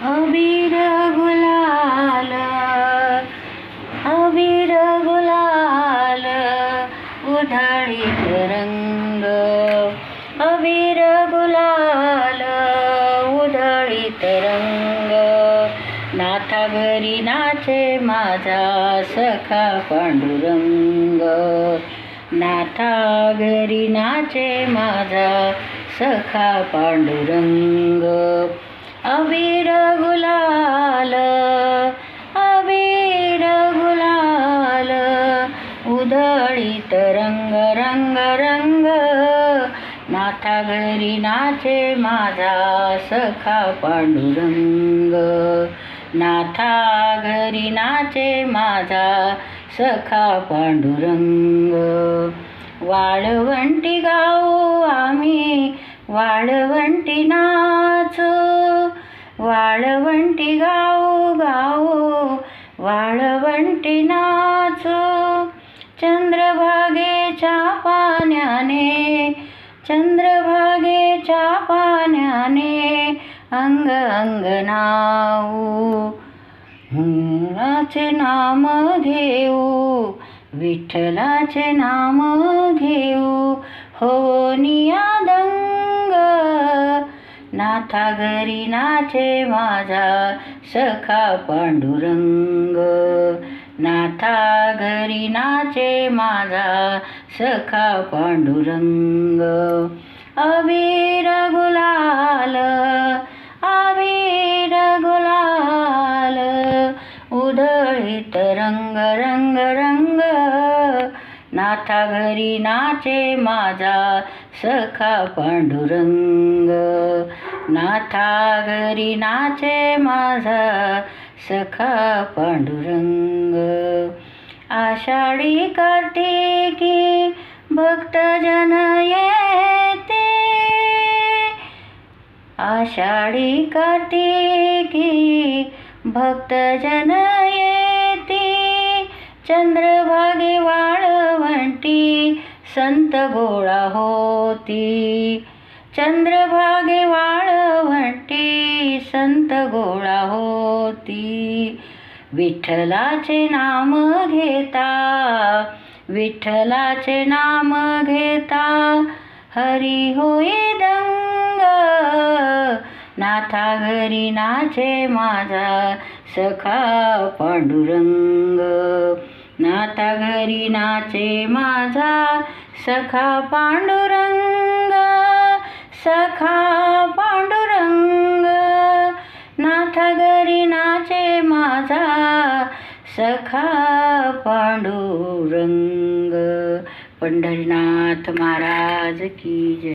अबीर गुलाल अबीर गुलाल उधळीत रंग अबीर गुलाल उधळीत रंग नाथा घरी नाचे माझा सखा पांडुरंग नाथा घरी नाचे माझा सखा पांडुरंग अबीर गुलाल अबीर गुलाल उधळीत रंग रंग रंग नाथा घरी नाचे माझा सखा पांडुरंग नाथा घरी नाचे माझा सखा पांडुरंग वाळवंटी गाऊ आम्ही वाळवंटी नाचू वाळवंटी गाऊ गाऊ वाळवंटी नाचू चंद्रभागेच्या पाण्याने चंद्रभागेच्या पाण्याने अंग अंग नाऊ नाचे नाम घेऊ विठ्ठलाचे नाम घेऊ होनिया दंग नाथा घरी नाचे माझा सखा पांडुरंग नाथा घरी नाचे माझा सखा पांडुरंग अबीर गुलाल अबीर गुलाल उधळीत रंग रंग रंग नाथा घरी नाचे माझा सखा पांडुरंग नाथा घरी नाचे माझा सखा पांडुरंग आषाढी कार्तिकी भक्तजन येते आषाढी कार्तिकी भक्तजन येती चंद्रभागे वाळवंटी संत गोळा होती चंद्रभागे वाळवंटी संत गोळा होती विठ्ठलाचे नाम घेता विठ्ठलाचे नाम घेता हरी होई दंग नाथा घरी नाचे माझा सखा पांडुरंग नाथा घरी नाचे माझा सखा पांडुरंग सखा पांडुरंग नाथा घरी नाचे माझा सखा पांडुरंग पंढरीनाथ महाराज की जय.